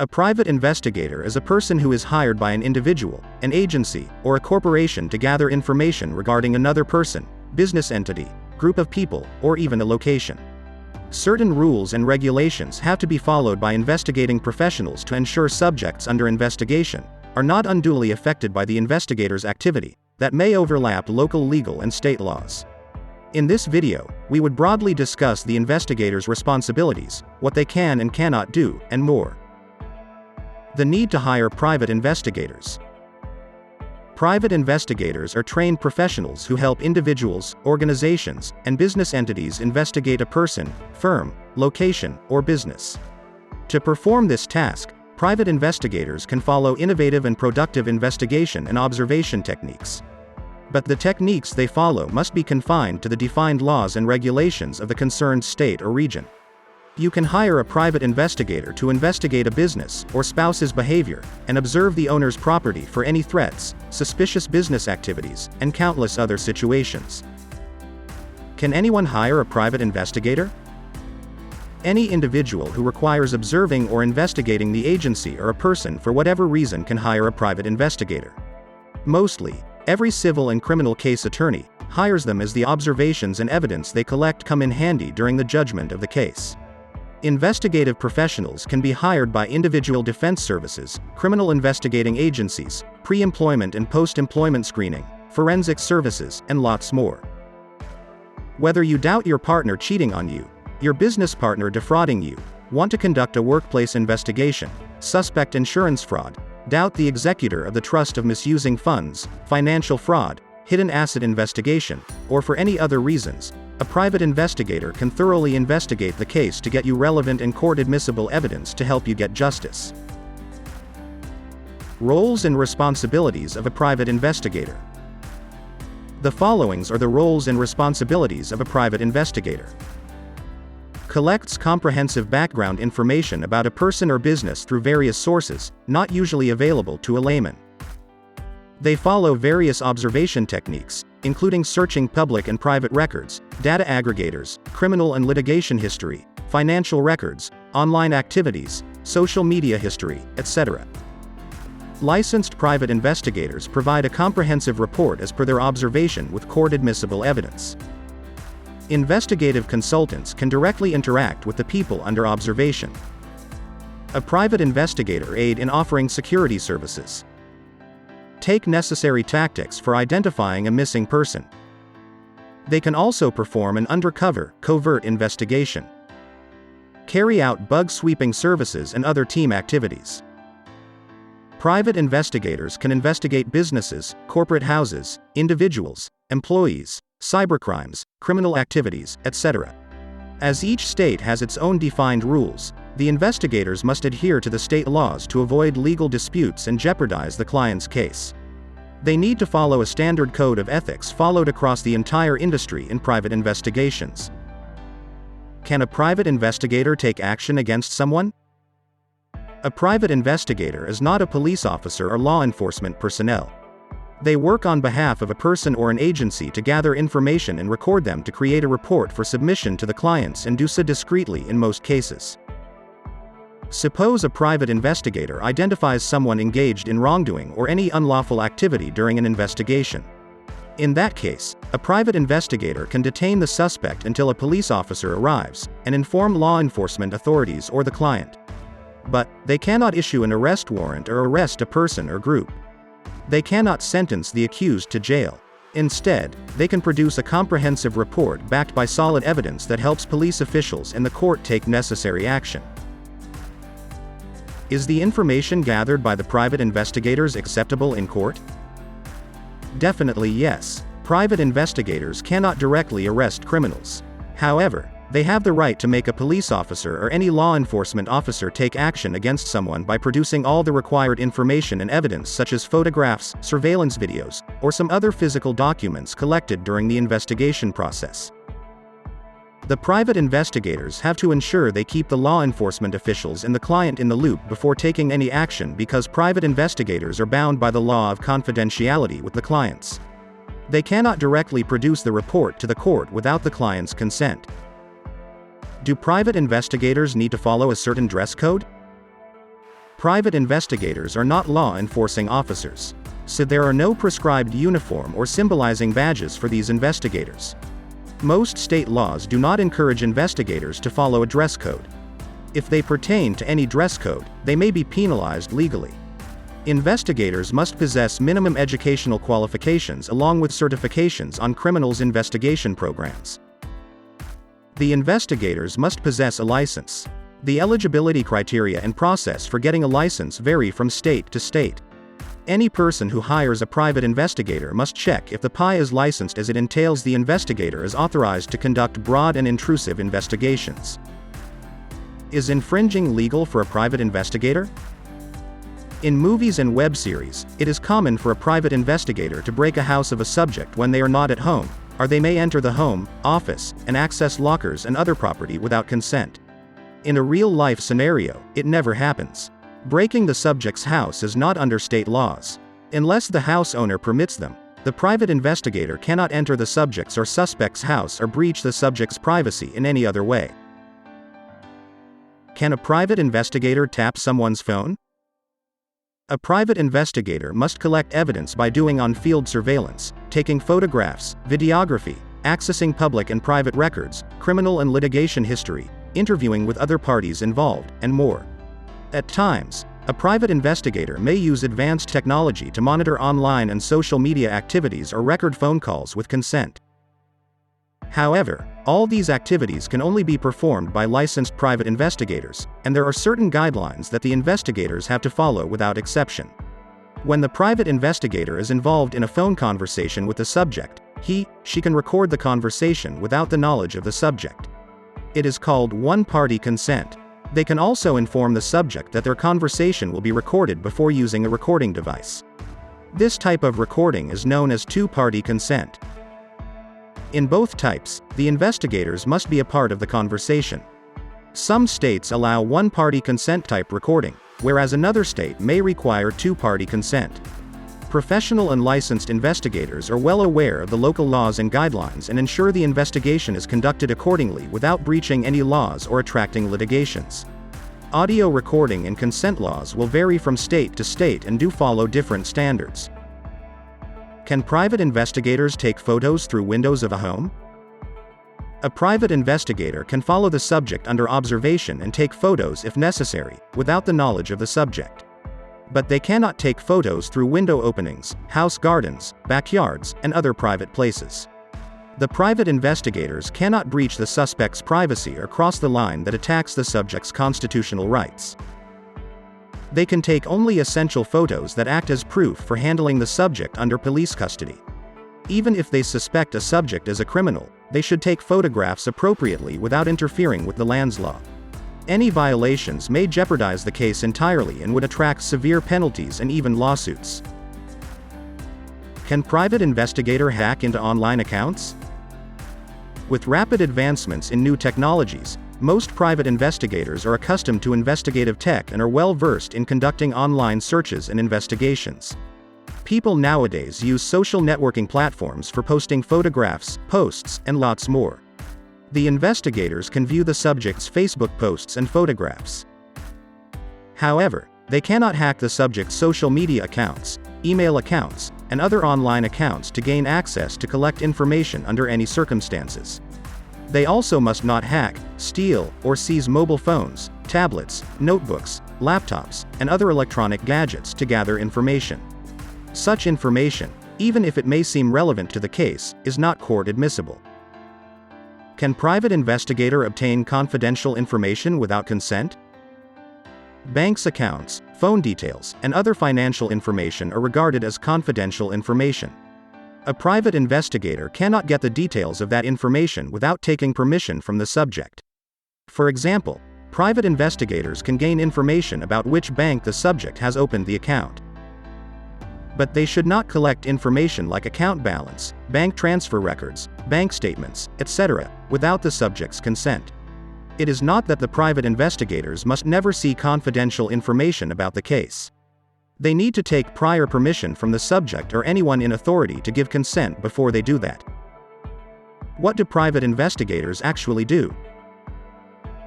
A private investigator is a person who is hired by an individual, an agency, or a corporation to gather information regarding another person, business entity, group of people, or even a location. Certain rules and regulations have to be followed by investigating professionals to ensure subjects under investigation are not unduly affected by the investigator's activity that may overlap local legal and state laws. In this video, we would broadly discuss the investigator's responsibilities, what they can and cannot do, and more. The need to hire private investigators. Private investigators are trained professionals who help individuals, organizations, and business entities investigate a person, firm, location, or business. To perform this task, private investigators can follow innovative and productive investigation and observation techniques. But the techniques they follow must be confined to the defined laws and regulations of the concerned state or region. You can hire a private investigator to investigate a business or spouse's behavior and observe the owner's property for any threats, suspicious business activities, and countless other situations. Can anyone hire a private investigator? Any individual who requires observing or investigating the agency or a person for whatever reason can hire a private investigator. Mostly, every civil and criminal case attorney hires them as the observations and evidence they collect come in handy during the judgment of the case. Investigative professionals can be hired by individual defense services, criminal investigating agencies, pre-employment and post-employment screening, forensic services, and lots more. Whether you doubt your partner cheating on you, your business partner defrauding you, want to conduct a workplace investigation, suspect insurance fraud, doubt the executor of the trust of misusing funds, financial fraud, hidden asset investigation, or for any other reasons, a private investigator can thoroughly investigate the case to get you relevant and court-admissible evidence to help you get justice. Roles and responsibilities of a private investigator. The followings are the roles and responsibilities of a private investigator. Collects comprehensive background information about a person or business through various sources, not usually available to a layman. They follow various observation techniques, including searching public and private records, data aggregators, criminal and litigation history, financial records, online activities, social media history, etc. Licensed private investigators provide a comprehensive report as per their observation with court-admissible evidence. Investigative consultants can directly interact with the people under observation. A private investigator aid in offering security services. Take necessary tactics for identifying a missing person. They can also perform an undercover, covert investigation. Carry out bug-sweeping services and other team activities. Private investigators can investigate businesses, corporate houses, individuals, employees, cybercrimes, criminal activities, etc. As each state has its own defined rules, the investigators must adhere to the state laws to avoid legal disputes and jeopardize the client's case. They need to follow a standard code of ethics followed across the entire industry in private investigations. Can a private investigator take action against someone? A private investigator is not a police officer or law enforcement personnel. They work on behalf of a person or an agency to gather information and record them to create a report for submission to the clients and do so discreetly in most cases. Suppose a private investigator identifies someone engaged in wrongdoing or any unlawful activity during an investigation. In that case, a private investigator can detain the suspect until a police officer arrives and inform law enforcement authorities or the client. But they cannot issue an arrest warrant or arrest a person or group. They cannot sentence the accused to jail. Instead, they can produce a comprehensive report backed by solid evidence that helps police officials and the court take necessary action. Is the information gathered by the private investigators acceptable in court? Definitely yes. Private investigators cannot directly arrest criminals. However, they have the right to make a police officer or any law enforcement officer take action against someone by producing all the required information and evidence such as photographs, surveillance videos, or some other physical documents collected during the investigation process. The private investigators have to ensure they keep the law enforcement officials and the client in the loop before taking any action because private investigators are bound by the law of confidentiality with the clients. They cannot directly produce the report to the court without the client's consent. Do private investigators need to follow a certain dress code? Private investigators are not law enforcing officers. So there are no prescribed uniform or symbolizing badges for these investigators. Most state laws do not encourage investigators to follow a dress code. If they pertain to any dress code, they may be penalized legally. Investigators must possess minimum educational qualifications along with certifications on criminals investigation programs. The investigators must possess a license. The eligibility criteria and process for getting a license vary from state to state. Any person who hires a private investigator must check if the PI is licensed, as it entails the investigator is authorized to conduct broad and intrusive investigations. Is infringing legal for a private investigator? In movies and web series, it is common for a private investigator to break a house of a subject when they are not at home, or they may enter the home, office, and access lockers and other property without consent. In a real-life scenario, it never happens. Breaking the subject's house is not under state laws. Unless the house owner permits them, the private investigator cannot enter the subject's or suspect's house or breach the subject's privacy in any other way. Can a private investigator tap someone's phone? A private investigator must collect evidence by doing on-field surveillance, taking photographs, videography, accessing public and private records, criminal and litigation history, interviewing with other parties involved, and more. At times, a private investigator may use advanced technology to monitor online and social media activities or record phone calls with consent. However, all these activities can only be performed by licensed private investigators, and there are certain guidelines that the investigators have to follow without exception. When the private investigator is involved in a phone conversation with the subject, she can record the conversation without the knowledge of the subject. It is called one-party consent. They can also inform the subject that their conversation will be recorded before using a recording device. This type of recording is known as two-party consent. In both types, the investigators must be a part of the conversation. Some states allow one-party consent type recording, whereas another state may require two-party consent. Professional and licensed investigators are well aware of the local laws and guidelines and ensure the investigation is conducted accordingly without breaching any laws or attracting litigations. Audio recording and consent laws will vary from state to state and do follow different standards. Can private investigators take photos through windows of a home? A private investigator can follow the subject under observation and take photos if necessary, without the knowledge of the subject. But they cannot take photos through window openings, house gardens, backyards, and other private places. The private investigators cannot breach the suspect's privacy or cross the line that attacks the subject's constitutional rights. They can take only essential photos that act as proof for handling the subject under police custody. Even if they suspect a subject as a criminal, they should take photographs appropriately without interfering with the land's law. Any violations may jeopardize the case entirely and would attract severe penalties and even lawsuits. Can private investigator hack into online accounts? With rapid advancements in new technologies, most private investigators are accustomed to investigative tech and are well versed in conducting online searches and investigations. People nowadays use social networking platforms for posting photographs, posts, and lots more. The investigators can view the subject's Facebook posts and photographs. However, they cannot hack the subject's social media accounts, email accounts, and other online accounts to gain access to collect information under any circumstances. They also must not hack, steal, or seize mobile phones, tablets, notebooks, laptops, and other electronic gadgets to gather information. Such information, even if it may seem relevant to the case, is not court admissible. Can private investigator obtain confidential information without consent? Banks' accounts, phone details, and other financial information are regarded as confidential information. A private investigator cannot get the details of that information without taking permission from the subject. For example, private investigators can gain information about which bank the subject has opened the account. But they should not collect information like account balance, bank transfer records, bank statements, etc., without the subject's consent. It is not that the private investigators must never see confidential information about the case. They need to take prior permission from the subject or anyone in authority to give consent before they do that. What do private investigators actually do?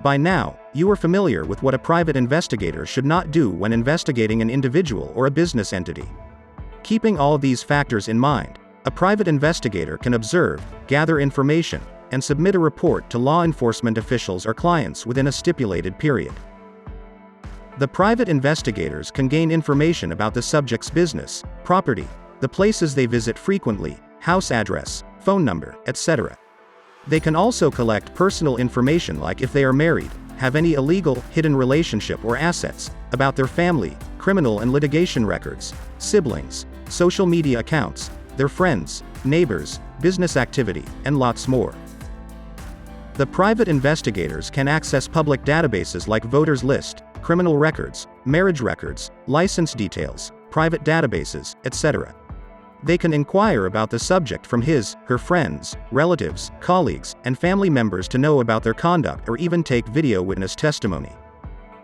By now, you are familiar with what a private investigator should not do when investigating an individual or a business entity. Keeping all these factors in mind, a private investigator can observe, gather information, and submit a report to law enforcement officials or clients within a stipulated period. The private investigators can gain information about the subject's business, property, the places they visit frequently, house address, phone number, etc. They can also collect personal information like if they are married, have any illegal, hidden relationship or assets, about their family, criminal and litigation records, siblings, social media accounts, their friends, neighbors, business activity, and lots more. The private investigators can access public databases like voters list, criminal records, marriage records, license details, private databases, etc. They can inquire about the subject from her friends, relatives, colleagues, and family members to know about their conduct or even take video witness testimony.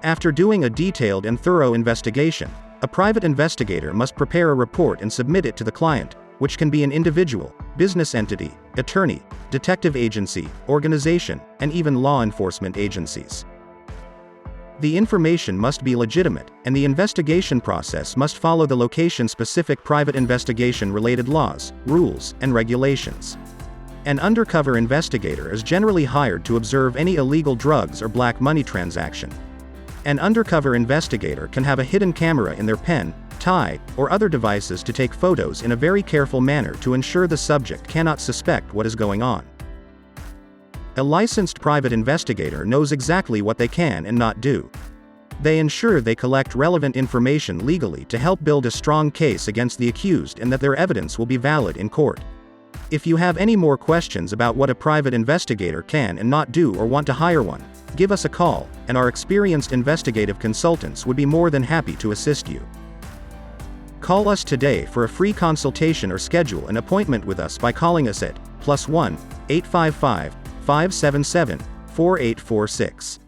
After doing a detailed and thorough investigation, a private investigator must prepare a report and submit it to the client, which can be an individual, business entity, attorney, detective agency, organization, and even law enforcement agencies. The information must be legitimate, and the investigation process must follow the location-specific private investigation-related laws, rules, and regulations. An undercover investigator is generally hired to observe any illegal drugs or black money transaction. An undercover investigator can have a hidden camera in their pen, tie, or other devices to take photos in a very careful manner to ensure the subject cannot suspect what is going on. A licensed private investigator knows exactly what they can and not do. They ensure they collect relevant information legally to help build a strong case against the accused and that their evidence will be valid in court. If you have any more questions about what a private investigator can and not do or want to hire one, give us a call, and our experienced investigative consultants would be more than happy to assist you. Call us today for a free consultation or schedule an appointment with us by calling us at +1 855 577 4846.